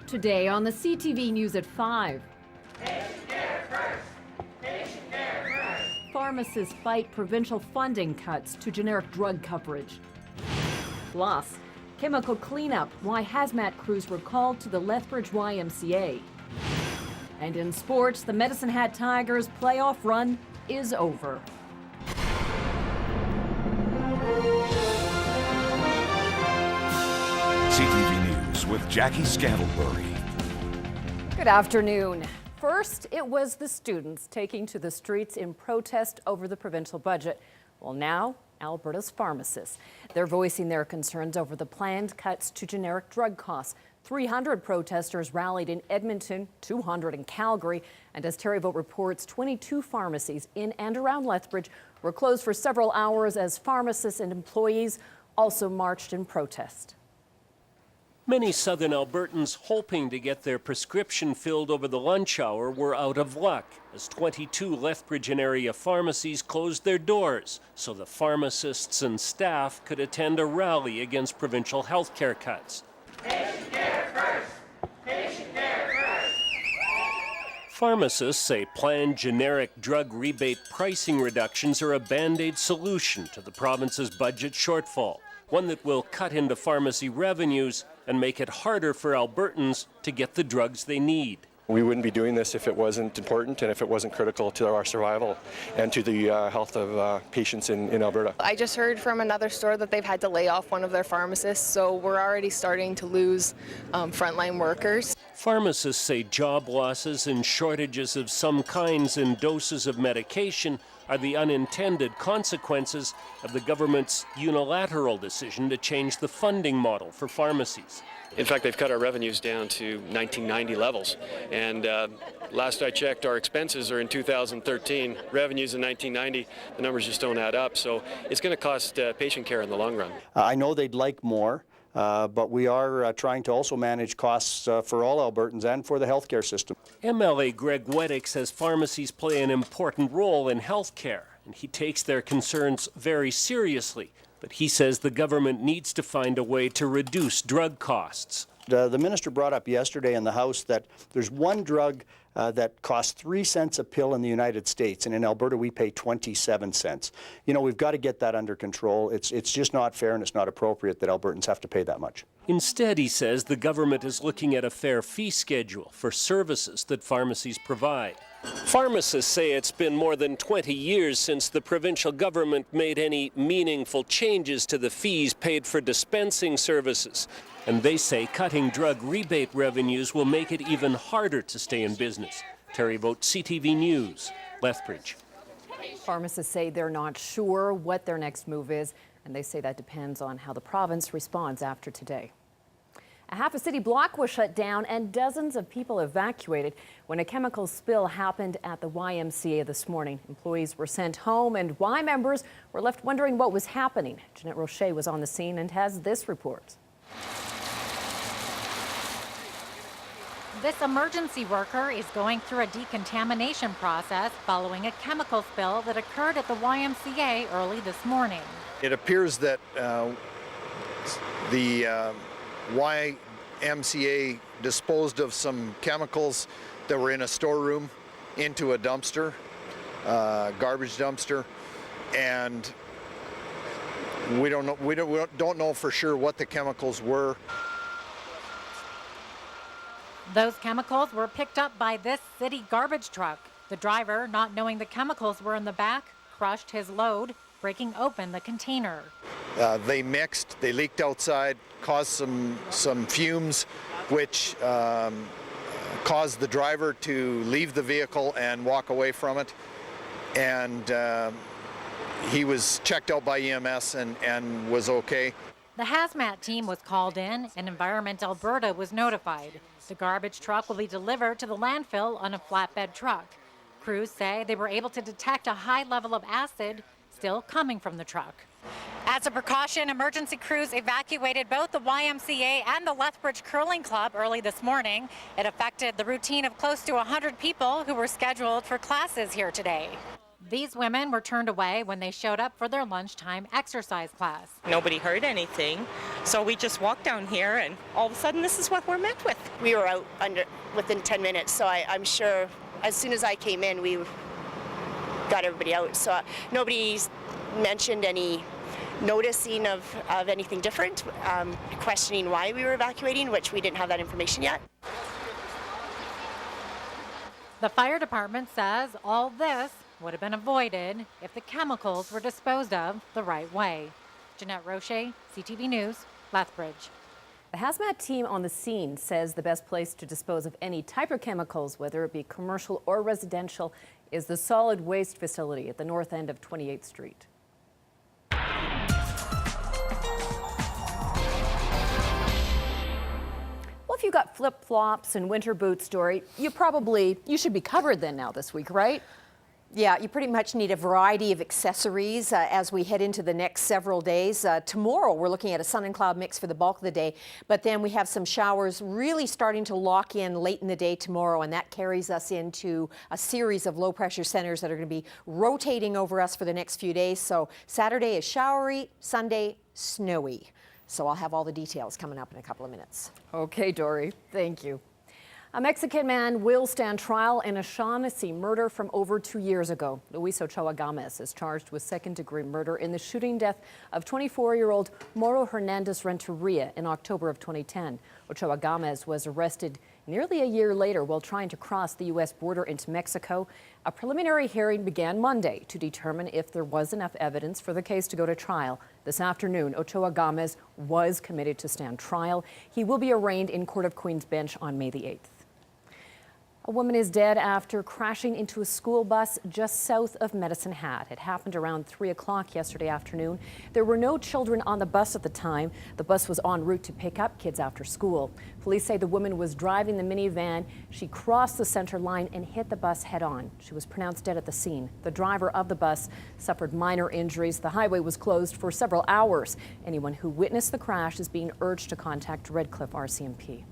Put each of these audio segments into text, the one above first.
Today on the CTV News at 5. Patient care first. Patient care first. Pharmacists fight provincial funding cuts to generic drug coverage. Plus, chemical cleanup, why hazmat crews were called to the Lethbridge YMCA. And in sports, the Medicine Hat Tigers' playoff run is over. CTV News with Jackie Scantlebury. Good afternoon. First, it was the students taking to the streets in protest over the provincial budget. Well, now, Alberta's pharmacists. They're voicing their concerns over the planned cuts to generic drug costs. 300 protesters rallied in Edmonton, 200 in Calgary, and as Terry Vogt reports, 22 pharmacies in and around Lethbridge were closed for several hours as pharmacists and employees also marched in protest. Many southern Albertans hoping to get their prescription filled over the lunch hour were out of luck as 22 Lethbridge and area pharmacies closed their doors so the pharmacists and staff could attend a rally against provincial health care cuts. Patient care first. Patient care first. Pharmacists say planned generic drug rebate pricing reductions are a band-aid solution to the province's budget shortfall, one that will cut into pharmacy revenues and make it harder for Albertans to get the drugs they need. We wouldn't be doing this if it wasn't important and if it wasn't critical to our survival and to the health of patients in Alberta. I just heard from another store that they've had to lay off one of their pharmacists, so we're already starting to lose frontline workers. Pharmacists say job losses and shortages of some kinds and doses of medication are the unintended consequences of the government's unilateral decision to change the funding model for pharmacies. In fact, they've cut our revenues down to 1990 levels. And last I checked, our expenses are in 2013. Revenues in 1990, the numbers just don't add up. So it's going to cost patient care in the long run. I know they'd like more, but we are trying to also manage costs for all Albertans and for the healthcare system. MLA Greg Weddick says pharmacies play an important role in healthcare, and he takes their concerns very seriously. But he says the government needs to find a way to reduce drug costs. The minister brought up yesterday in the House that there's one drug that costs 3 cents a pill in the United States, and in Alberta we pay 27 cents. You know, we've got to get that under control. It's just not fair and it's not appropriate that Albertans have to pay that much. Instead, he says the government is looking at a fair fee schedule for services that pharmacies provide. Pharmacists say it's been more than 20 years since the provincial government made any meaningful changes to the fees paid for dispensing services. And they say cutting drug rebate revenues will make it even harder to stay in business. Terry Vogt, CTV News, Lethbridge. Pharmacists say they're not sure what their next move is, and they say that depends on how the province responds after today. A half a city block was shut down and dozens of people evacuated when a chemical spill happened at the YMCA this morning. Employees were sent home and Y members were left wondering what was happening. Jeanette Roche was on the scene and has this report. This emergency worker is going through a decontamination process following a chemical spill that occurred at the YMCA early this morning. It appears that the YMCA disposed of some chemicals that were in a storeroom into a dumpster, garbage dumpster, and we don't know for sure what the chemicals were. Those chemicals were picked up by this city garbage truck. The driver, not knowing the chemicals were in the back, crushed his load, breaking open the container. They mixed, they leaked outside, caused some fumes, which caused the driver to leave the vehicle and walk away from it. And he was checked out by EMS and was okay. The hazmat team was called in and Environment Alberta was notified. The garbage truck will be delivered to the landfill on a flatbed truck. Crews say they were able to detect a high level of acid still coming from the truck. As a precaution, emergency crews evacuated both the YMCA and the Lethbridge Curling Club early this morning. It affected the routine of close to 100 people who were scheduled for classes here today. These women were turned away when they showed up for their lunchtime exercise class. Nobody heard anything, so we just walked down here and all of a sudden this is what we're met with. We were out within 10 minutes, so I'm sure as soon as I came in, we got everybody out. So nobody's mentioned any noticing of anything different, questioning why we were evacuating, which we didn't have that information yet. The fire department says all this would have been avoided if the chemicals were disposed of the right way. Jeanette Roche, CTV News, Lethbridge. The hazmat team on the scene says the best place to dispose of any type of chemicals, whether it be commercial or residential, is the solid waste facility at the north end of 28th Street. Well, if you got flip-flops and winter boots, Dory, you should be covered then now this week, right? Yeah, you pretty much need a variety of accessories as we head into the next several days. Tomorrow, we're looking at a sun and cloud mix for the bulk of the day, but then we have some showers really starting to lock in late in the day tomorrow, and that carries us into a series of low-pressure centers that are going to be rotating over us for the next few days. So Saturday is showery, Sunday, snowy. So I'll have all the details coming up in a couple of minutes. Okay, Dory, thank you. A Mexican man will stand trial in a Shaughnessy murder from over 2 years ago. Luis Ochoa Gomez is charged with second-degree murder in the shooting death of 24-year-old Mauro Hernandez Renteria in October of 2010. Ochoa Gomez was arrested nearly a year later while trying to cross the U.S. border into Mexico. A preliminary hearing began Monday to determine if there was enough evidence for the case to go to trial. This afternoon, Ochoa Gomez was committed to stand trial. He will be arraigned in Court of Queen's Bench on May the 8th. A woman is dead after crashing into a school bus just south of Medicine Hat. It happened around 3 o'clock yesterday afternoon. There were no children on the bus at the time. The bus was en route to pick up kids after school. Police say the woman was driving the minivan. She crossed the center line and hit the bus head on. She was pronounced dead at the scene. The driver of the bus suffered minor injuries. The highway was closed for several hours. Anyone who witnessed the crash is being urged to contact Red Cliff RCMP.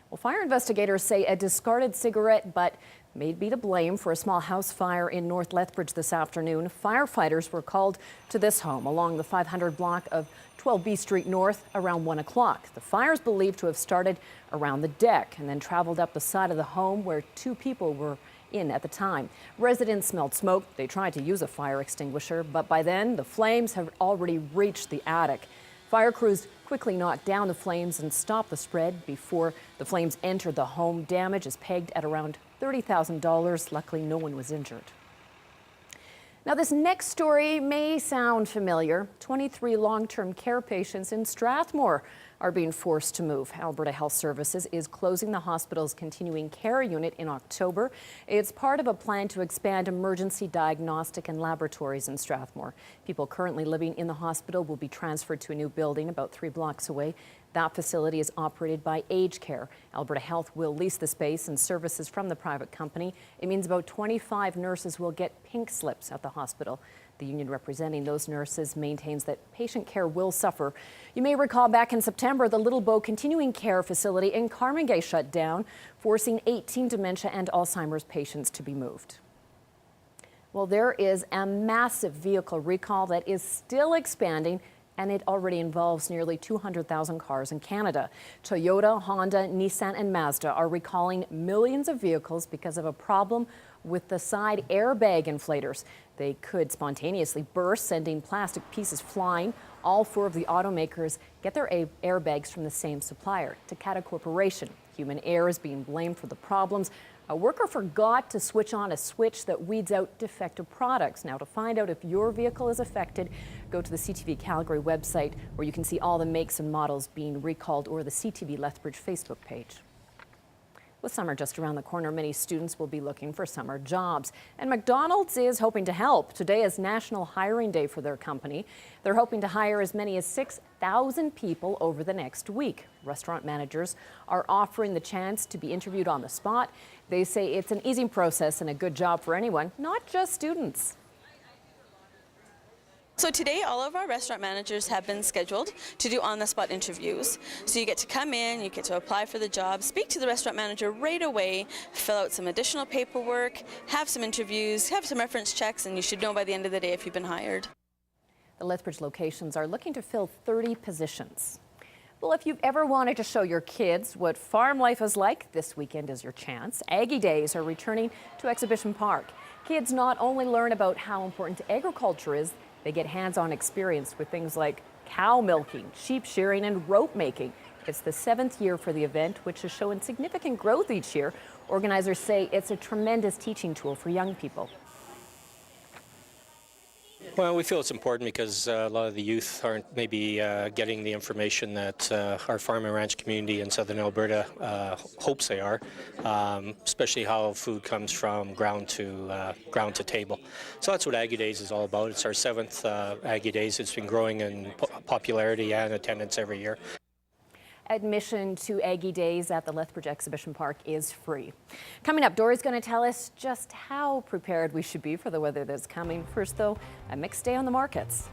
Well, fire investigators say a discarded cigarette butt may be to blame for a small house fire in North Lethbridge this afternoon. Firefighters were called to this home along the 500 block of 12B Street North around 1 o'clock. The fire is believed to have started around the deck and then traveled up the side of the home where 2 people were in at the time. Residents smelled smoke. They tried to use a fire extinguisher, but by then the flames had already reached the attic. Fire crews quickly knocked down the flames and stopped the spread before the flames entered the home. Damage is pegged at around $30,000. Luckily, no one was injured. Now, this next story may sound familiar. 23 long-term care patients in Strathmore are being forced to move. Alberta Health Services is closing the hospital's continuing care unit in October. It's part of a plan to expand emergency diagnostic and laboratories in Strathmore. People currently living in the hospital will be transferred to a new building about 3 blocks away. That facility is operated by Aged Care. Alberta Health will lease the space and services from the private company. It means about 25 nurses will get pink slips at the hospital. The union representing those nurses maintains that patient care will suffer. You may recall back in September, the Little Bow Continuing Care Facility in Carmangay shut down, forcing 18 dementia and Alzheimer's patients to be moved. Well, there is a massive vehicle recall that is still expanding, and it already involves nearly 200,000 cars in Canada. Toyota, Honda, Nissan, and Mazda are recalling millions of vehicles because of a problem with the side airbag inflators. They could spontaneously burst, sending plastic pieces flying. All 4 of the automakers get their airbags from the same supplier, Takata Corporation. Human error is being blamed for the problems. A worker forgot to switch on a switch that weeds out defective products. Now, to find out if your vehicle is affected, go to the CTV Calgary website, where you can see all the makes and models being recalled, or the CTV Lethbridge Facebook page. With summer just around the corner, many students will be looking for summer jobs. And McDonald's is hoping to help. Today is National Hiring Day for their company. They're hoping to hire as many as 6,000 people over the next week. Restaurant managers are offering the chance to be interviewed on the spot. They say it's an easy process and a good job for anyone, not just students. So today all of our restaurant managers have been scheduled to do on-the-spot interviews. So you get to come in, you get to apply for the job, speak to the restaurant manager right away, fill out some additional paperwork, have some interviews, have some reference checks, and you should know by the end of the day if you've been hired. The Lethbridge locations are looking to fill 30 positions. Well, if you've ever wanted to show your kids what farm life is like, this weekend is your chance. Aggie Days are returning to Exhibition Park. Kids not only learn about how important agriculture is, they get hands-on experience with things like cow milking, sheep shearing, and rope making. It's the 7th year for the event, which has shown significant growth each year. Organizers say it's a tremendous teaching tool for young people. Well, we feel it's important because a lot of the youth aren't maybe getting the information that our farm and ranch community in southern Alberta hopes they are, especially how food comes from ground to table. So that's what Aggie Days is all about. It's our 7th Aggie Days. It's been growing in popularity and attendance every year. Admission to Aggie Days at the Lethbridge Exhibition Park is free. Coming up, Dory's going to tell us just how prepared we should be for the weather that's coming. First, though, a mixed day on the markets.